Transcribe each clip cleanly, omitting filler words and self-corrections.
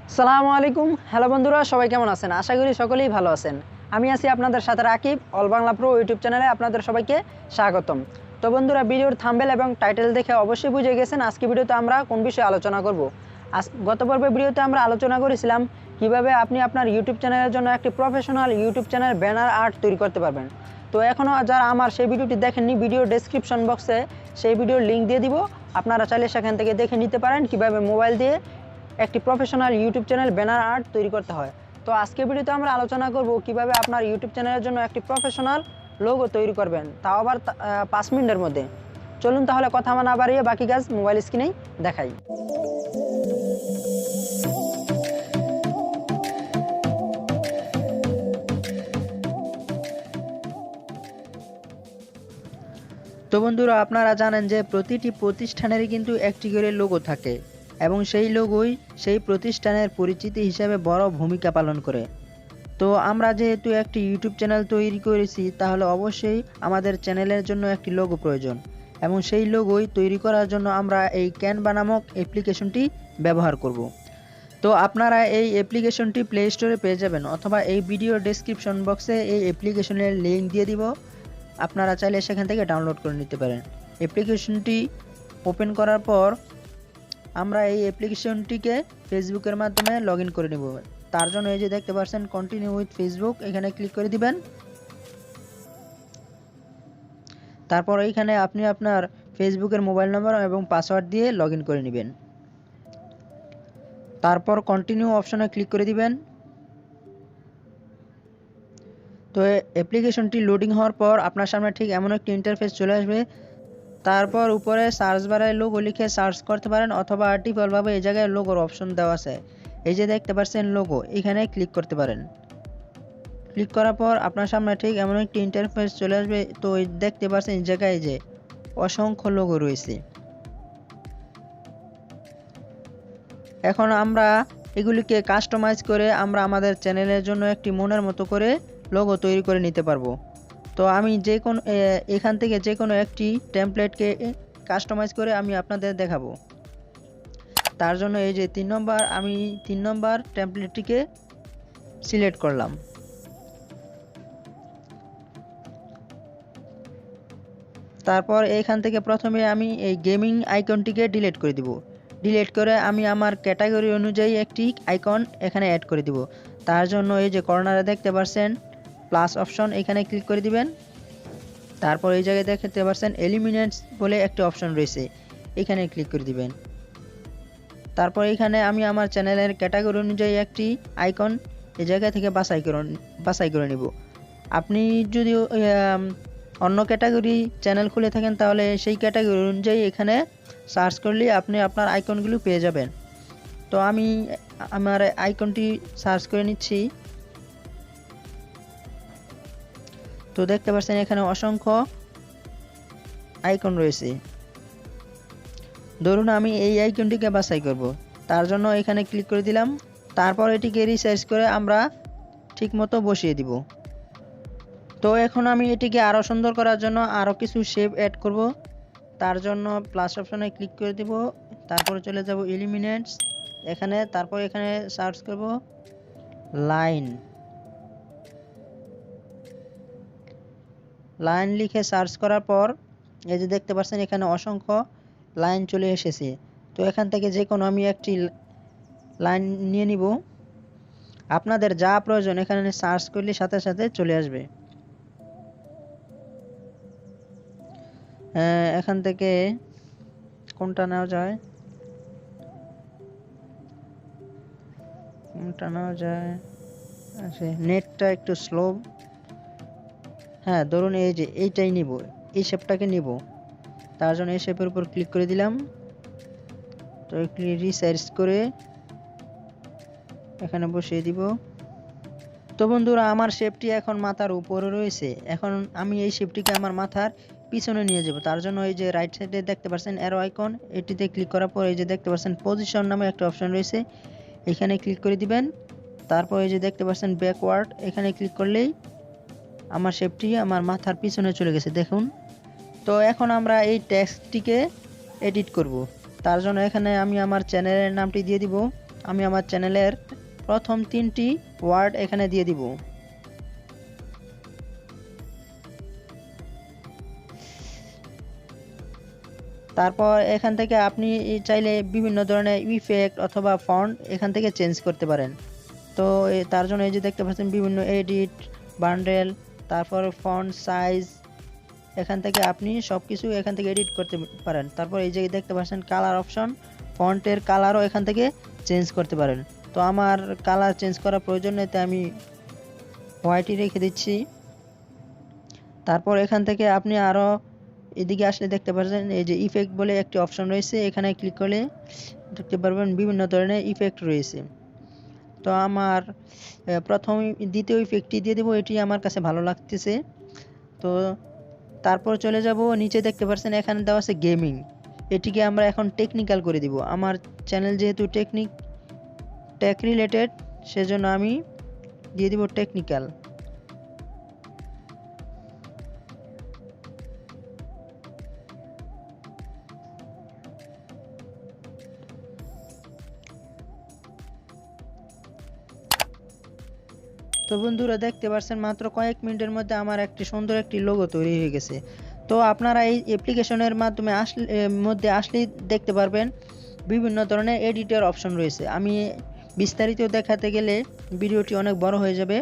আসসালামু আলাইকুম। হ্যালো বন্ধুরা, সবাই কেমন আছেন? আশা করি সকলেই ভালো আছেন। আমি আছি আপনাদের সাথে Rakib, all Bangla pro YouTube চ্যানেলে আপনাদের সবাইকে স্বাগতম। তো বন্ধুরা, ভিডিওর থাম্বনেল এবং টাইটেল দেখে অবশ্যই বুঝে গেছেন আজকে ভিডিওতে আমরা কোন বিষয়ে আলোচনা করব। গত পর্বের ভিডিওতে আমরা আলোচনা করেছিলাম কিভাবে আপনি আপনার ইউটিউব চ্যানেলের জন্য একটি professional YouTube channel banner art তৈরি করতে পারবেন। তো এখনও যারা আমার সেই ভিডিওটি দেখেননি, ভিডিও ডেসক্রিপশন বক্সে সেই ভিডিওর লিঙ্ক দিয়ে দিব। আপনারা চাইলে সেখান থেকে দেখে নিতে পারেন কিভাবে মোবাইল দিয়ে একটি professional YouTube channel banner art তৈরি করতে হয়। তো আজকের ভিডিওতে আমরা আলোচনা করব কিভাবে আপনার ইউটিউব চ্যানেলের জন্য একটি প্রফেশনাল লোগো তৈরি করবেন, তাও আবার 5 মিনিটের মধ্যে। চলুন তাহলে কথা না বাড়িয়ে বাকি কাজ মোবাইল স্ক্রিনেই দেখাই। তো বন্ধুরা, আপনারা জানেন যে প্রতিটি প্রতিষ্ঠানেরই কিন্তু একটি করে লোগো থাকে এবং সেই লোগোই সেই প্রতিষ্ঠানের পরিচিতি হিসাবে বড় ভূমিকা পালন করে। তো আমরা যেহেতু একটি ইউটিউব চ্যানেল তৈরি করেছি, তাহলে অবশ্যই আমাদের চ্যানেলের জন্য একটি লোগো প্রয়োজন এবং সেই লোগোই তৈরি করার জন্য আমরা এই ক্যানভা নামক অ্যাপ্লিকেশনটি ব্যবহার করব। তো আপনারা এই অ্যাপ্লিকেশনটি প্লে স্টোরে পেয়ে যাবেন, অথবা এই ভিডিও ডেসক্রিপশন বক্সে এই অ্যাপ্লিকেশনের লিঙ্ক দিয়ে দিব। আপনারা চাইলে সেখান থেকে ডাউনলোড করে নিতে পারেন। অ্যাপ্লিকেশনটি ওপেন করার পর আমরা এই অ্যাপ্লিকেশনটিকে ফেসবুকের মাধ্যমে লগ ইন করে নেব। তার জন্য এই যে দেখতে পাচ্ছেন কন্টিনিউ উইথ ফেসবুক, এখানে ক্লিক করে দিবেন। তারপর এইখানে আপনি আপনার ফেসবুকের মোবাইল নম্বর এবং পাসওয়ার্ড দিয়ে লগ ইন করে নেবেন। তারপর কন্টিনিউ অপশনে ক্লিক করে দিবেন। তো অ্যাপ্লিকেশনটি লোডিং হওয়ার পর আপনার সামনে ঠিক এমন একটি ইন্টারফেস চলে আসবে। তারপর উপরে সার্চ বারে লোগো লিখে সার্চ করতে পারেন, অথবা ডিফল্টভাবে এই জায়গায় লোগোর অপশন দেওয়া আছে। এই যে দেখতে পাচ্ছেন লোগো, এখানে ক্লিক করতে পারেন। ক্লিক করার পর আপনার সামনে ঠিক এমন একটি ইন্টারফেস চলে আসবে। তো দেখতে পাচ্ছেন এই জায়গায় যে অসংখ্য লোগো রয়েছে। এখন আমরা এগুলিকে কাস্টমাইজ করে আমরা আমাদের চ্যানেলের জন্য একটি মনের মতো করে লোগো তৈরি করে নিতে পারবো। তো আমি এখান থেকে যে কোনো একটি টেমপ্লেটকে কাস্টমাইজ করে আমি আপনাদের দেখাবো। তার জন্য এই যে 3 নম্বর, আমি 3 নম্বর টেমপ্লেটটিকে সিলেক্ট করলাম। তারপর এইখান থেকে প্রথমে আমি এই গেমিং আইকনটিকে ডিলিট করে দিব। ডিলিট করে আমি আমার ক্যাটাগরি অনুযায়ী একটি আইকন এখানে অ্যাড করে দিব। তার জন্য এই যে কর্নারে দেখতে পাচ্ছেন প্লাস অপশন, এখানে ক্লিক করে দিবেন। তারপর এই জায়গায় দেখতে পাচ্ছেন এলিমিনেটস বলে একটি অপশন রয়েছে, এখানে ক্লিক করে দিবেন। তারপর এখানে আমি আমার চ্যানেলের ক্যাটাগরি অনুযায়ী একটি আইকন এই জায়গা থেকে বাছাই করে নিব। আপনি যদি অন্য ক্যাটাগরি চ্যানেল খুলে থাকেন, তাহলে সেই ক্যাটাগরি অনুযায়ী এখানে সার্চ করলে আপনি আপনার আইকনগুলো পেয়ে যাবেন। তো আমি আমার আইকনটি সার্চ করে নিচ্ছি। তো দেখতে পাচ্ছেন এখানে অসংখ্য আইকন রয়েছে। ধরুন আমি এই আইকনটিকে বাছাই করব, তার জন্য এখানে ক্লিক করে দিলাম। তারপর এটিকে রিসাইজ করে আমরা ঠিকমতো বসিয়ে দিব। তো এখন আমি এটিকে আরও সুন্দর করার জন্য আরও কিছু শেপ অ্যাড করব। তার জন্য প্লাস অপশনে ক্লিক করে দেব। তারপরে চলে যাব এলিমিনেটস এখানে। তারপর এখানে সার্চ করব লাইন লিখে সার্চ করার পর এই যে দেখতে পাচ্ছেন এখানে অসংখ্য লাইন চলে এসেছে। তো এখান থেকে যে কোনো আমি একটি লাইন নিয়ে নিব। আপনাদের যা প্রয়োজন এখানে সার্চ করলে সাথে সাথে চলে আসবে। এখান থেকে কোনটা নেওয়া যায়, আচ্ছা নেটটা একটু স্লো। হ্যাঁ, ধরুন এই যে এইটাই নিব, এই শেপটাকে নিব। তার জন্য এই শেপের উপর ক্লিক করে দিলাম। তো রিসাইজ করে এখানে বসিয়ে দিব। তো বন্ধুরা, আমার শেপটি এখন মাথার উপরে রয়েছে। এখন আমি এই শেপটিকে আমার মাথার পিছনে নিয়ে যাব। তার জন্য এই যে রাইট সাইডে দেখতে পাচ্ছেন অ্যারো আইকন, এটিতে ক্লিক করার পর এই যে দেখতে পাচ্ছেন পজিশন নামে একটা অপশন রয়েছে, এখানে ক্লিক করে দিবেন। তারপর এই যে দেখতে পাচ্ছেন ব্যাকওয়ার্ড, এখানে ক্লিক করলেই আমার শেপটি আমার মাথার পিছনে চলে গেছে, দেখুন। তো এখন আমরা এই টেক্সটটিকে এডিট করব। তার জন্য এখানে আমি আমার চ্যানেলের নামটি দিয়ে দিব, আমি আমার চ্যানেলের প্রথম 3টি ওয়ার্ড এখানে দিয়ে দিব। তারপর এখান থেকে আপনি চাইলে বিভিন্ন ধরনের ইফেক্ট অথবা ফন্ট এখান থেকে চেঞ্জ করতে পারেন। তো তার জন্য এই যে দেখতে পাচ্ছেন বিভিন্ন এডিট, বান্ডেল, তারপর ফন্ট সাইজ, এখান থেকে আপনি সব কিছু এখান থেকে এডিট করতে পারেন। তারপর এই যে দেখতে পাচ্ছেন কালার অপশন, ফন্টের কালারও এখান থেকে চেঞ্জ করতে পারেন। তো আমার কালার চেঞ্জ করার প্রয়োজন নেই, তাই আমি হোয়াইটই রেখে দিচ্ছি। তারপর এখান থেকে আপনি আরও এদিকে আসলে দেখতে পাচ্ছেন এই যে ইফেক্ট বলে একটি অপশন রয়েছে, এখানে ক্লিক করলে দেখতে পারবেন বিভিন্ন ধরনের ইফেক্ট রয়েছে। তো আমার দ্বিতীয় ইফেক্টটি দিয়ে দেবো, এটি আমার কাছে ভালো লাগতেছে। তো তারপর চলে যাব নিচে, দেখতে পাচ্ছেন এখানে দেওয়া আছে গেমিং, এটিকে আমরা এখন টেকনিক্যাল করে দিব। আমার চ্যানেল যেহেতু টেক রিলেটেড, সেজন্য আমি দিয়ে দিব টেকনিক্যাল। তো বন্ধুরা দেখতে পাচ্ছেন মাত্র কয়েক মিনিটের মধ্যে আমার একটি সুন্দর একটি লোগো তৈরি হয়ে গেছে। তো আপনারা এই অ্যাপ্লিকেশনের মাধ্যমে আসলেই দেখতে পারবেন বিভিন্ন ধরনের এডিটের অপশন রয়েছে। আমি বিস্তারিত দেখাতে গেলে ভিডিওটি অনেক বড় হয়ে যাবে।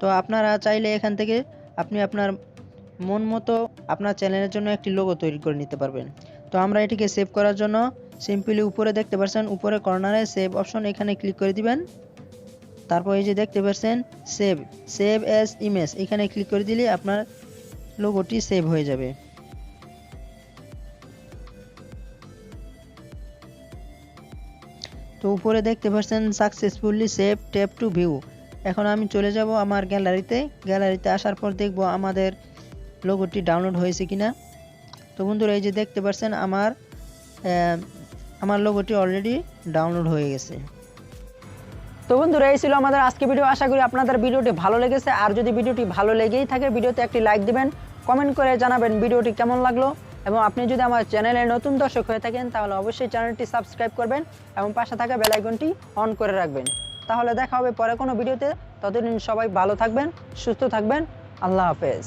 তো আপনারা চাইলে এখান থেকে আপনি আপনার মন মতো আপনার চ্যানেলের জন্য একটি লোগো তৈরি করে নিতে পারবেন। তো আমরা এটিকে সেভ করার জন্য সিম্পলি উপরে দেখতে পাচ্ছেন উপরে কর্নারে সেভ অপশন, এখানে ক্লিক করে দিবেন। তারপর এই যে দেখতে পাচ্ছেন সেভ অ্যাজ ইমেজ, এখানে ক্লিক করে দিলে আপনার লোগোটি সেভ হয়ে যাবে। তো উপরে দেখতে পাচ্ছেন successfully save, tap two view. এখন আমি চলে যাব আমার গ্যালারিতে আসার পর দেখব আমাদের লোগোটি ডাউনলোড হয়েছে কিনা। তো বন্ধুরা এই যে দেখতে পাচ্ছেন আমার লোগোটি অলরেডি ডাউনলোড হয়ে গেছে। তো বন্ধুরা এই ছিল আমাদের আজকে ভিডিও। আশা করি আপনাদের ভিডিওটি ভালো লেগেছে। আর যদি ভিডিওটি ভালো লেগেই থাকে ভিডিওতে একটি লাইক দিবেন, কমেন্ট করে জানাবেন ভিডিওটি কেমন লাগলো। এবং আপনি যদি আমার চ্যানেলের নতুন দর্শক হয়ে থাকেন তাহলে অবশ্যই চ্যানেলটি সাবস্ক্রাইব করবেন এবং পাশে থাকা বেল আইকনটি অন করে রাখবেন। তাহলে দেখা হবে পরে কোনো ভিডিওতে। ততদিন সবাই ভালো থাকবেন, সুস্থ থাকবেন। আল্লাহ হাফেজ।